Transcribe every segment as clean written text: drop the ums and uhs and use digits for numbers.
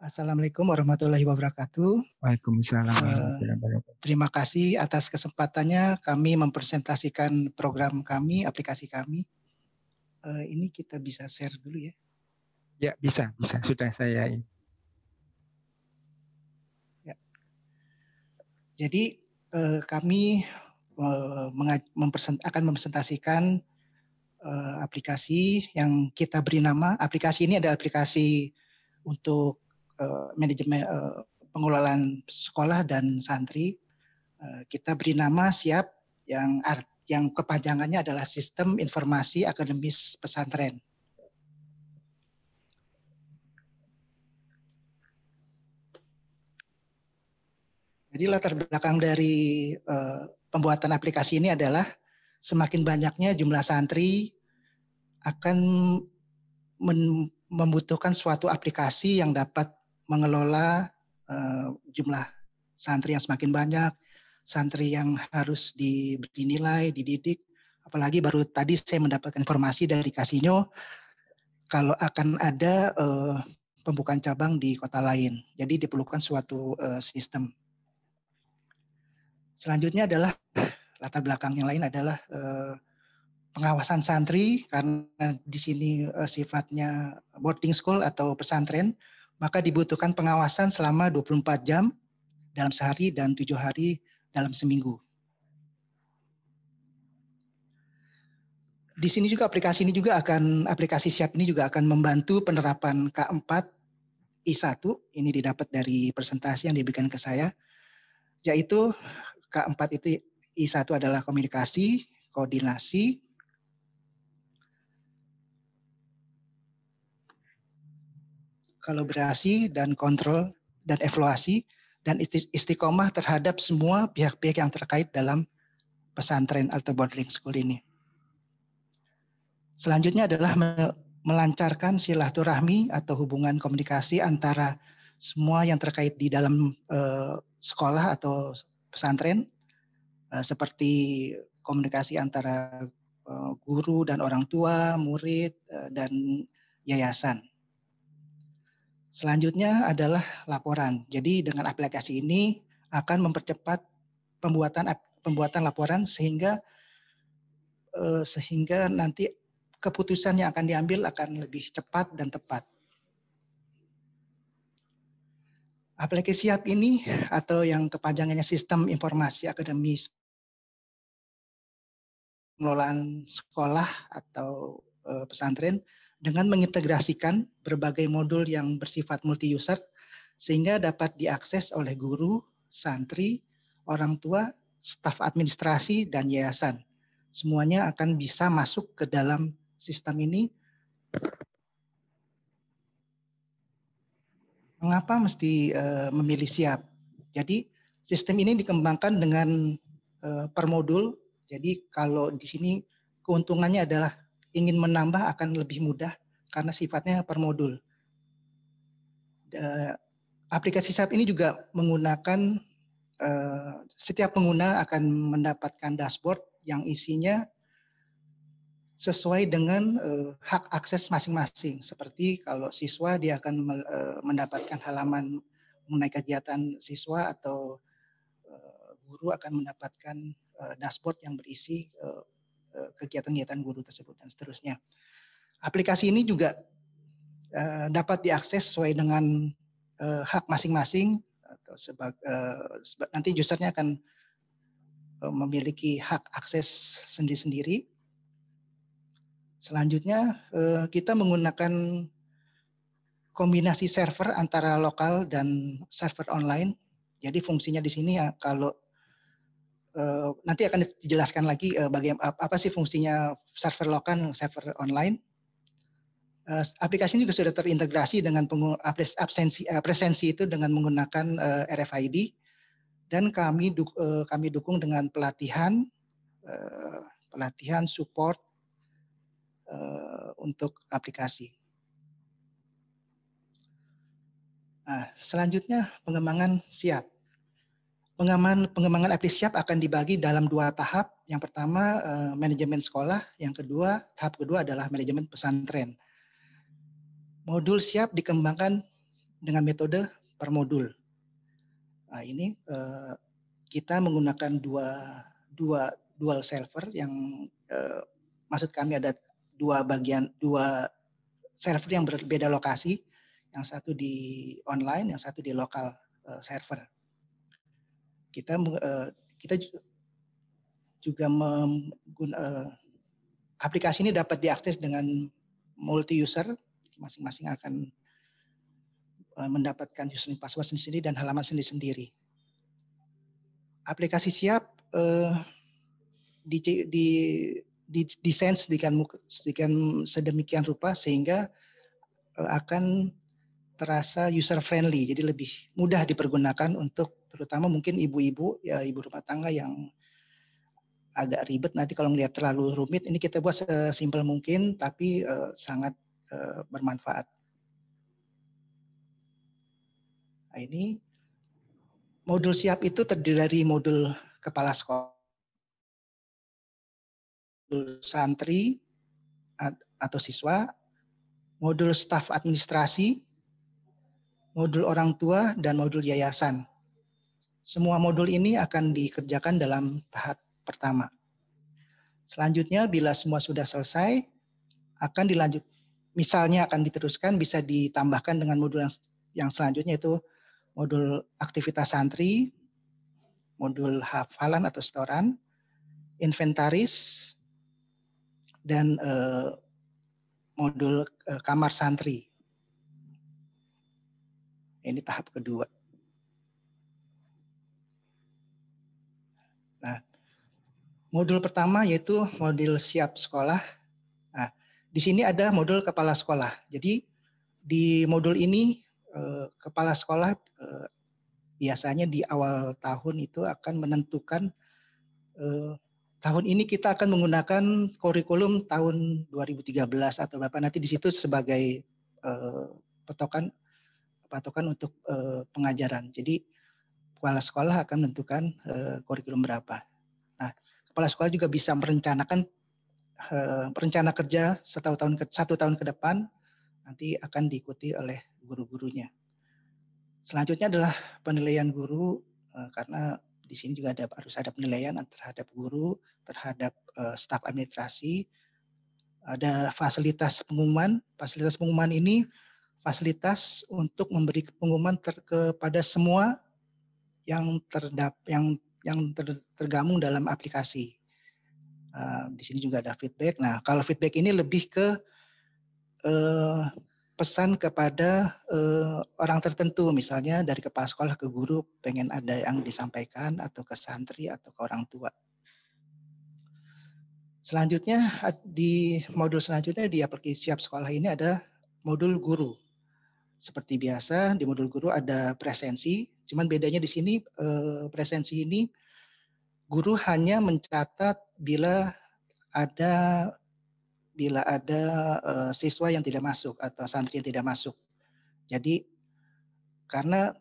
Assalamualaikum warahmatullahi wabarakatuh. Waalaikumsalam warahmatullahi wabarakatuh. Terima kasih atas kesempatannya kami mempresentasikan program kami, aplikasi kami. Ini kita bisa share dulu ya. Ya, bisa. Sudah saya ini. Ya. Jadi kami akan mempresentasikan aplikasi yang kita beri nama. Aplikasi ini adalah aplikasi untuk manajemen pengelolaan sekolah dan santri. Kita beri nama SIAP yang kepanjangannya adalah Sistem Informasi Akademis Pesantren. Jadi latar belakang dari pembuatan aplikasi ini adalah semakin banyaknya jumlah santri akan membutuhkan suatu aplikasi yang dapat mengelola jumlah santri yang semakin banyak, santri yang harus diberi nilai, dididik. Apalagi baru tadi saya mendapatkan informasi dari Kasino kalau akan ada pembukaan cabang di kota lain. Jadi diperlukan suatu sistem. Selanjutnya adalah latar belakang yang lain adalah pengawasan santri, karena di sini sifatnya boarding school atau pesantren, maka dibutuhkan pengawasan selama 24 jam dalam sehari dan 7 hari dalam seminggu. Di sini juga aplikasi SIAP ini juga akan membantu penerapan K4 I1, ini didapat dari presentasi yang diberikan ke saya, yaitu K4 itu I1 adalah komunikasi, koordinasi, kolaborasi dan kontrol dan evaluasi, dan istiqomah terhadap semua pihak-pihak yang terkait dalam pesantren atau boarding school ini. Selanjutnya adalah melancarkan silaturahmi atau hubungan komunikasi antara semua yang terkait di dalam sekolah atau pesantren, seperti komunikasi antara guru dan orang tua, murid, dan yayasan. Selanjutnya adalah laporan. Jadi dengan aplikasi ini akan mempercepat pembuatan laporan sehingga nanti keputusan yang akan diambil akan lebih cepat dan tepat. Aplikasi SIAP ini atau yang kepanjangannya Sistem Informasi Akademis Pengelolaan Sekolah atau pesantren, dengan mengintegrasikan berbagai modul yang bersifat multi-user sehingga dapat diakses oleh guru, santri, orang tua, staf administrasi, dan yayasan. Semuanya akan bisa masuk ke dalam sistem ini. Mengapa mesti memilih SIAP? Jadi sistem ini dikembangkan dengan per modul. Jadi kalau di sini keuntungannya adalah ingin menambah akan lebih mudah karena sifatnya per modul. Aplikasi SIAP ini juga menggunakan setiap pengguna akan mendapatkan dashboard yang isinya sesuai dengan hak akses masing-masing. Seperti kalau siswa dia akan mendapatkan halaman mengenai kegiatan siswa, atau guru akan mendapatkan dashboard yang berisi kegiatan-kegiatan guru tersebut dan seterusnya. Aplikasi ini juga dapat diakses sesuai dengan hak masing-masing, atau nanti usernya akan memiliki hak akses sendiri-sendiri. Selanjutnya kita menggunakan kombinasi server antara lokal dan server online. Jadi fungsinya di sini ya, kalau nanti akan dijelaskan lagi bagaimana apa sih fungsinya server lokal, server online. Aplikasi ini juga sudah terintegrasi dengan presensi itu dengan menggunakan RFID, dan kami dukung dengan pelatihan support untuk aplikasi. Nah, selanjutnya pengembangan SIAP. Pengembangan aplikasi SIAP akan dibagi dalam 2 tahap. Yang pertama manajemen sekolah, tahap kedua adalah manajemen pesantren. Modul SIAP dikembangkan dengan metode per modul. Nah, ini kita menggunakan dual server yang maksud kami ada dua server yang berbeda lokasi, yang satu di online, yang satu di lokal server. Kita juga aplikasi ini dapat diakses dengan multi user, masing-masing akan mendapatkan username password sendiri dan halaman sendiri-sendiri. Aplikasi siap didesain sedemikian rupa sehingga akan terasa user friendly, jadi lebih mudah dipergunakan untuk terutama mungkin ibu-ibu, ya ibu rumah tangga yang agak ribet nanti kalau melihat terlalu rumit. Ini kita buat sesimpel mungkin tapi sangat bermanfaat. Nah, ini modul siap itu terdiri dari modul kepala sekolah, modul santri atau siswa, modul staf administrasi, modul orang tua, dan modul yayasan. Semua modul ini akan dikerjakan dalam tahap pertama. Selanjutnya bila semua sudah selesai, akan dilanjut. Misalnya akan diteruskan, bisa ditambahkan dengan modul yang selanjutnya yaitu modul aktivitas santri, modul hafalan atau setoran, inventaris, dan modul kamar santri. Ini tahap kedua. Nah, modul pertama yaitu modul siap sekolah. Nah, di sini ada modul kepala sekolah. Jadi di modul ini kepala sekolah biasanya di awal tahun itu akan menentukan tahun ini kita akan menggunakan kurikulum tahun 2013 atau berapa, nanti di situ sebagai patokan untuk pengajaran. Jadi kepala sekolah akan menentukan kurikulum berapa. Nah, kepala sekolah juga bisa merencanakan rencana kerja satu tahun ke depan, nanti akan diikuti oleh guru-gurunya. Selanjutnya adalah penilaian guru, karena di sini juga harus ada penilaian terhadap guru, terhadap staf administrasi. Ada fasilitas pengumuman. Fasilitas pengumuman ini fasilitas untuk memberi pengumuman kepada semua yang tergabung dalam aplikasi. Di sini juga ada feedback. Nah, kalau feedback ini lebih ke pesan kepada orang tertentu, misalnya dari kepala sekolah ke guru, pengen ada yang disampaikan, atau ke santri, atau ke orang tua. Selanjutnya, di modul selanjutnya di aplikasi siap sekolah ini ada modul guru. Seperti biasa, di modul guru ada presensi, cuman bedanya di sini presensi ini guru hanya mencatat bila ada siswa yang tidak masuk atau santri yang tidak masuk. Jadi karena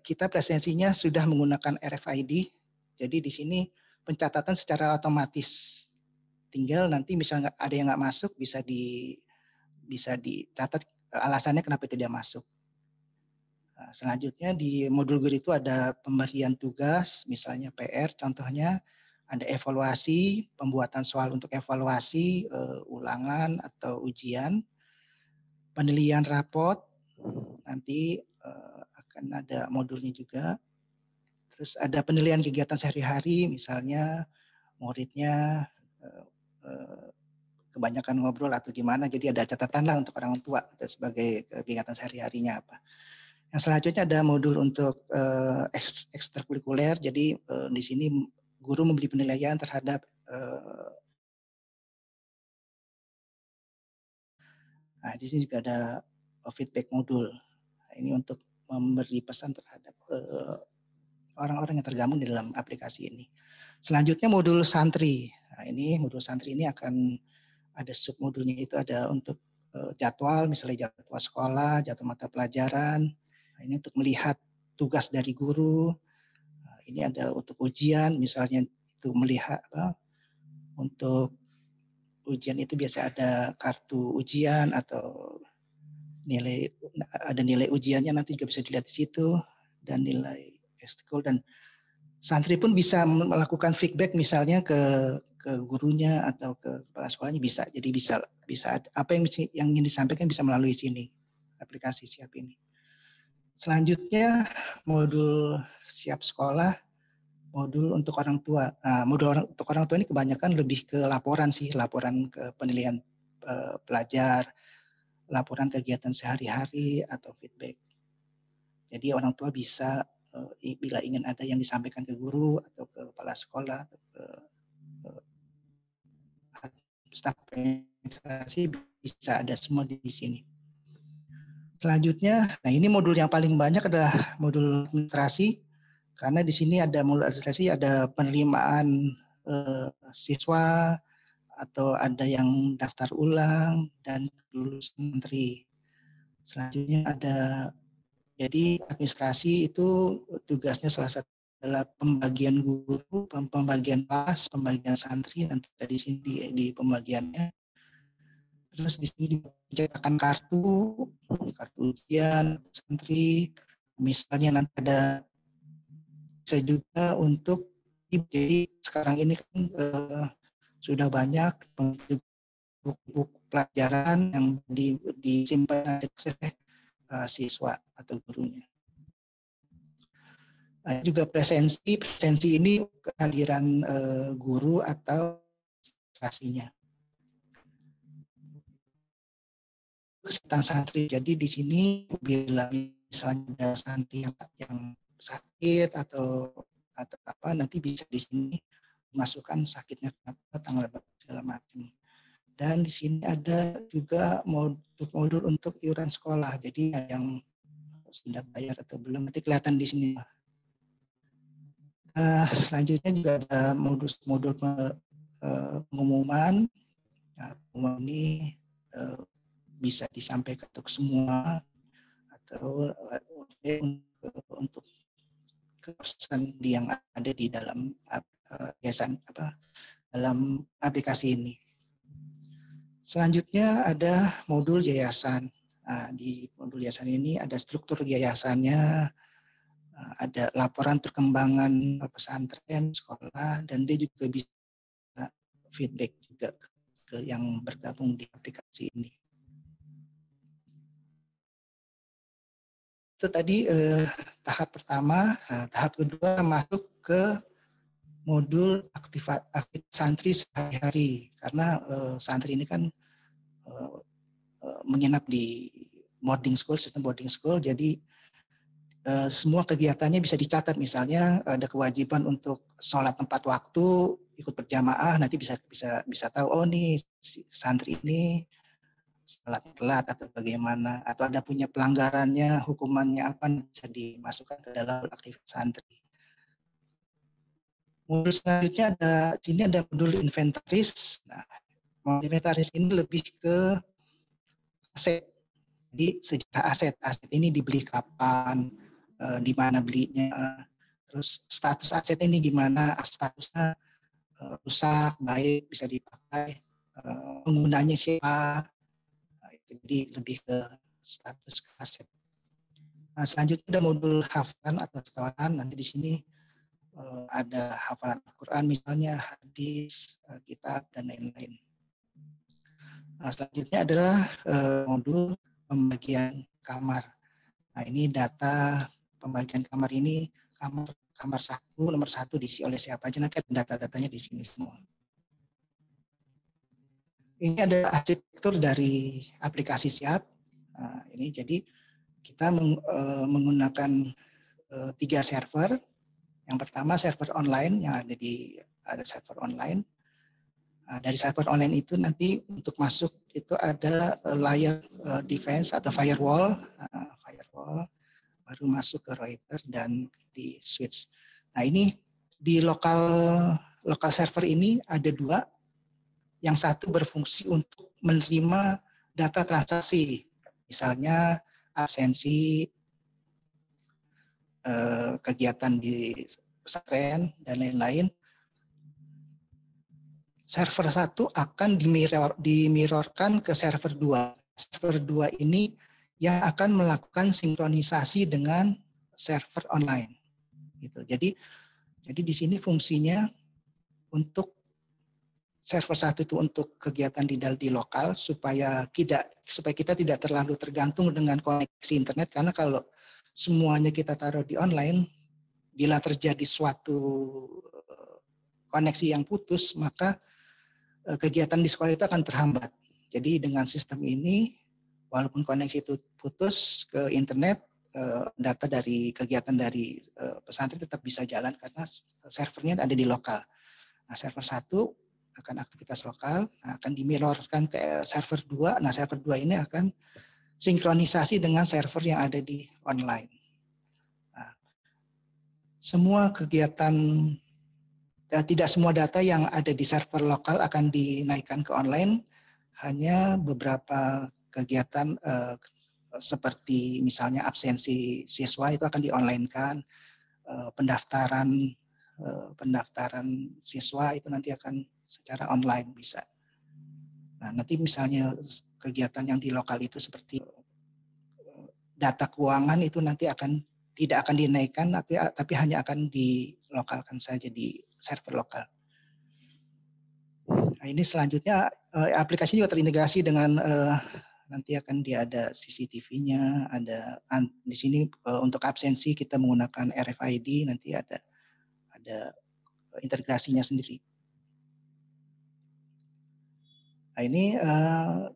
kita presensinya sudah menggunakan RFID, jadi di sini pencatatan secara otomatis. Tinggal nanti misalnya ada yang nggak masuk bisa dicatat alasannya kenapa tidak masuk. Nah, selanjutnya di modul guru itu ada pemberian tugas, misalnya PR, contohnya ada evaluasi, pembuatan soal untuk evaluasi, ulangan atau ujian, penilaian rapot, nanti akan ada modulnya juga. Terus ada penilaian kegiatan sehari-hari, misalnya muridnya kebanyakan ngobrol atau gimana, jadi ada catatan lah untuk orang tua atau sebagai kegiatan sehari-harinya apa. Yang selanjutnya ada modul untuk ekstrakurikuler, jadi di sini guru memberi penilaian terhadap nah, di sini juga ada feedback modul. Nah, ini untuk memberi pesan terhadap orang-orang yang tergabung di dalam aplikasi ini. Selanjutnya modul santri. Nah, ini modul santri ini akan ada submodulnya, itu ada untuk jadwal, misalnya jadwal sekolah, jadwal mata pelajaran. Nah, ini untuk melihat tugas dari guru. Nah, ini ada untuk ujian, misalnya itu melihat untuk ujian itu biasa ada kartu ujian atau ada nilai ujiannya nanti juga bisa dilihat di situ, dan nilai ekskul, dan santri pun bisa melakukan feedback misalnya ke gurunya atau ke kepala sekolahnya bisa. Jadi bisa apa yang ingin disampaikan bisa melalui sini, aplikasi Siap ini. Selanjutnya modul Siap Sekolah, modul untuk orang tua. Nah, untuk orang tua ini kebanyakan lebih ke laporan sih, laporan ke penilaian pelajar, laporan kegiatan sehari-hari atau feedback. Jadi orang tua bisa bila ingin ada yang disampaikan ke guru atau ke kepala sekolah atau ke staf administrasi bisa ada semua di sini. Selanjutnya, nah ini modul yang paling banyak adalah modul administrasi, karena di sini ada modul administrasi, ada penerimaan siswa atau ada yang daftar ulang dan lulusan menteri. Selanjutnya ada, jadi administrasi itu tugasnya salah satu adalah pembagian guru, pembagian kelas, pembagian santri, nanti di sini di pembagiannya. Terus di sini dicetakkan kartu ujian santri, misalnya nanti ada bisa juga untuk, jadi sekarang ini kan sudah banyak buku pelajaran yang disimpan oleh siswa atau gurunya. Juga presensi ini kehadiran guru atau administrasinya. Kesehatan santri. Jadi di sini bila misalnya ada santri yang sakit atau apa, nanti bisa di sini masukkan sakitnya kenapa, tanggal berapa segala macam. Dan di sini ada juga modul untuk iuran sekolah. Jadi yang sudah bayar atau belum nanti kelihatan di sini. Selanjutnya juga ada modul pengumuman. Nah, pengumuman ini bisa disampaikan untuk semua atau untuk kepesan yang ada di dalam dalam aplikasi ini. Selanjutnya ada modul yayasan. Nah, di modul yayasan ini ada struktur yayasannya, ada laporan perkembangan pesantren, sekolah, dan dia juga bisa feedback juga ke yang bergabung di aplikasi ini. Itu tadi tahap pertama. Tahap kedua masuk ke modul aktivitas santri sehari-hari, karena santri ini kan menginap di boarding school, sistem boarding school, jadi semua kegiatannya bisa dicatat. Misalnya ada kewajiban untuk sholat tepat waktu, ikut berjamaah, nanti bisa tahu, oh nih santri ini sholat telat atau bagaimana, atau ada punya pelanggarannya, hukumannya apa, bisa dimasukkan ke dalam aktivitas santri. Modul selanjutnya sini ada modul inventaris. Nah, modul inventaris ini lebih ke aset. Jadi sejarah aset ini dibeli kapan, di mana belinya, terus status aset ini gimana, statusnya rusak, baik, bisa dipakai, penggunanya siapa. Jadi lebih ke status aset. Nah, selanjutnya ada modul hafalan atau setoran. Nanti di sini ada hafalan Al-Quran misalnya, hadis, kitab, dan lain-lain. Nah, selanjutnya adalah modul pembagian kamar. Nah, ini data pembagian kamar ini, kamar nomor satu diisi oleh siapa aja, nanti ada data-datanya di sini semua. Ini ada arsitektur dari aplikasi Siap. Nah, ini jadi kita menggunakan 3 server. Yang pertama server online yang ada server online. Nah, dari server online itu nanti untuk masuk itu ada layer defense atau firewall, baru masuk ke router dan di switch. Nah, ini di lokal server ini ada 2. Yang satu berfungsi untuk menerima data transaksi, misalnya absensi, kegiatan di pesantren, dan lain-lain. Server 1 akan dimirrorkan ke server 2. Server 2 ini yang akan melakukan sinkronisasi dengan server online. Gitu. Jadi di sini fungsinya untuk server satu itu untuk kegiatan di lokal supaya kita tidak terlalu tergantung dengan koneksi internet, karena kalau semuanya kita taruh di online, bila terjadi suatu koneksi yang putus, maka kegiatan di sekolah itu akan terhambat. Jadi dengan sistem ini, walaupun koneksi itu putus ke internet, data dari kegiatan dari pesantren tetap bisa jalan karena servernya ada di lokal. Nah, server 1 akan aktivitas lokal, akan dimirrorkan ke server 2. Nah, server 2 ini akan sinkronisasi dengan server yang ada di online. Nah, semua kegiatan, tidak semua data yang ada di server lokal akan dinaikkan ke online, hanya beberapa kegiatan seperti misalnya absensi siswa itu akan di-online-kan, pendaftaran siswa itu nanti akan secara online bisa. Nah, nanti misalnya kegiatan yang di lokal itu seperti data keuangan itu nanti tidak akan dinaikkan, tapi hanya akan dilokalkan saja di server lokal. Nah, ini selanjutnya aplikasi juga terintegrasi dengan nanti akan ada CCTV-nya, ada di sini untuk absensi kita menggunakan RFID, nanti ada integrasinya sendiri. Nah, ini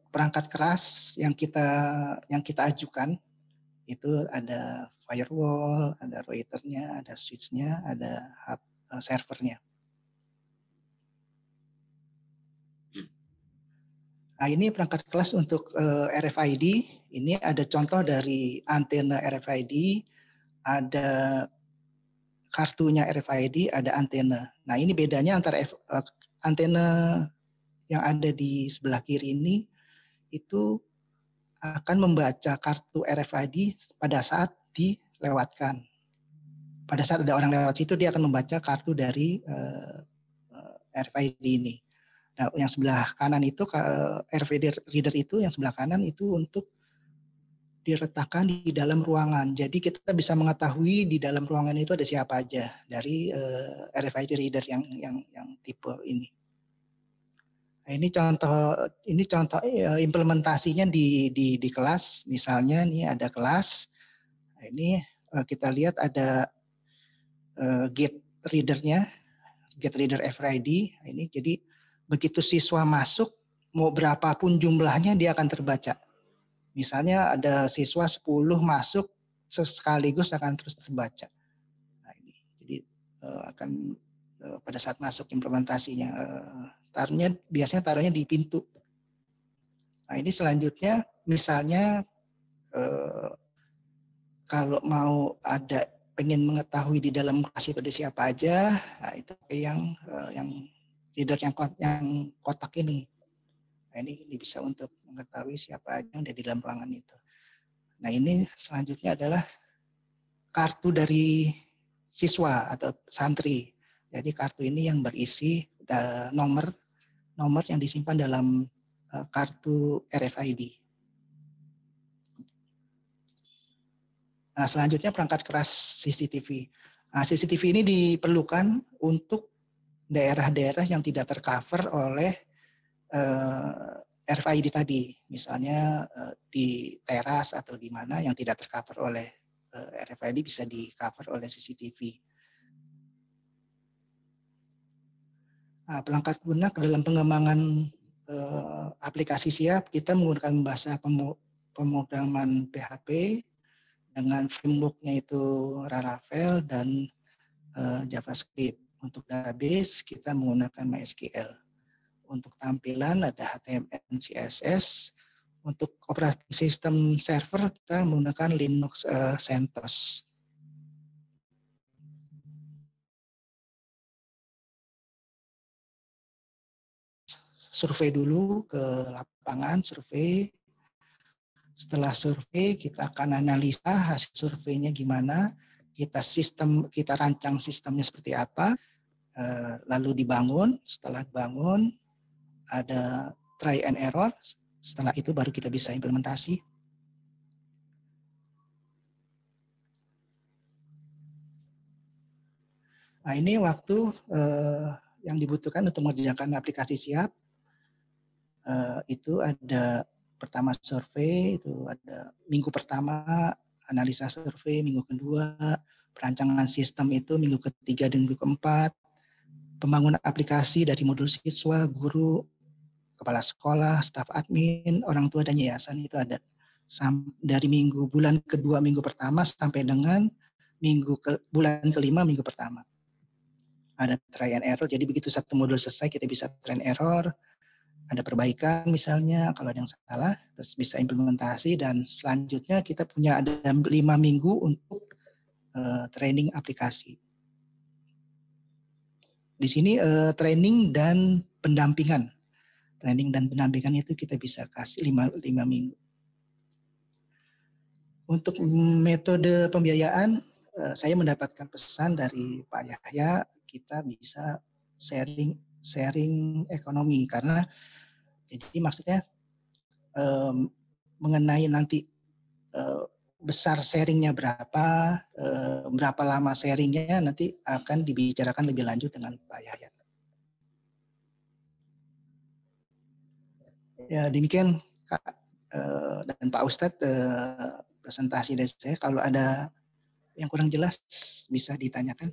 perangkat keras yang kita ajukan itu ada firewall, ada routernya, ada switch-nya, ada hub servernya. Nah, ini perangkat kelas untuk RFID. Ini ada contoh dari antena RFID, ada kartunya RFID, ada antena. Nah, ini bedanya antara antena yang ada di sebelah kiri ini itu akan membaca kartu RFID pada saat dilewatkan. Pada saat ada orang lewat situ, dia akan membaca kartu dari RFID ini. Nah, yang sebelah kanan itu RFID reader itu, yang sebelah kanan itu untuk diletakkan di dalam ruangan. Jadi kita bisa mengetahui di dalam ruangan itu ada siapa aja dari RFID reader yang tipe ini. Nah, ini contoh implementasinya di kelas. Misalnya nih ada kelas. Nah, ini kita lihat ada gate readernya, gate reader RFID. Nah, ini jadi begitu siswa masuk, mau berapapun jumlahnya dia akan terbaca. Misalnya ada siswa 10 masuk sekaligus akan terus terbaca. Nah, ini jadi akan pada saat masuk implementasinya biasanya taruhnya di pintu. Nah, ini selanjutnya misalnya kalau mau pengen mengetahui di dalam kelas itu ada siapa aja, nah itu yang reader yang kotak ini. Nah, ini bisa untuk mengetahui siapa aja yang ada di dalam ruangan itu. Nah, ini selanjutnya adalah kartu dari siswa atau santri. Jadi kartu ini yang berisi nomor yang disimpan dalam kartu RFID. Nah, selanjutnya perangkat keras CCTV. Nah, CCTV ini diperlukan untuk daerah-daerah yang tidak tercover oleh RFID tadi. Misalnya di teras atau di mana yang tidak tercover oleh RFID bisa di-cover oleh CCTV. Nah, perangkat lunak dalam pengembangan aplikasi siap, kita menggunakan bahasa pemrograman PHP dengan framework-nya itu Laravel dan JavaScript. Untuk database kita menggunakan MySQL. Untuk tampilan ada HTML dan CSS. Untuk operating system server kita menggunakan Linux CentOS. Survei dulu ke lapangan, survei. Setelah survei kita akan analisa hasil surveinya gimana, kita rancang sistemnya seperti apa, lalu dibangun. Setelah dibangun ada try and error. Setelah itu baru kita bisa implementasi. Nah, ini waktu yang dibutuhkan untuk mengerjakan aplikasi siap. Itu ada pertama survei, itu ada minggu pertama analisa survei, minggu kedua perancangan sistem itu minggu ketiga dan minggu keempat, pembangunan aplikasi dari modul siswa, guru, kepala sekolah, staf admin, orang tua dan yayasan itu ada dari bulan kedua minggu pertama sampai dengan bulan kelima minggu pertama. Ada try and error, jadi begitu satu modul selesai kita bisa try and error, ada perbaikan misalnya kalau ada yang salah, terus bisa implementasi, dan selanjutnya kita punya ada 5 minggu untuk training aplikasi. Di sini training dan pendampingan. Training dan pendampingan itu kita bisa kasih 5 minggu. Untuk metode pembiayaan, saya mendapatkan pesan dari Pak Yahya, kita bisa sharing ekonomi, karena jadi maksudnya mengenai nanti besar sharingnya berapa, berapa lama sharingnya nanti akan dibicarakan lebih lanjut dengan Pak Yahya. Ya demikian Kak dan Pak Ustadz presentasi dari saya. Kalau ada yang kurang jelas bisa ditanyakan.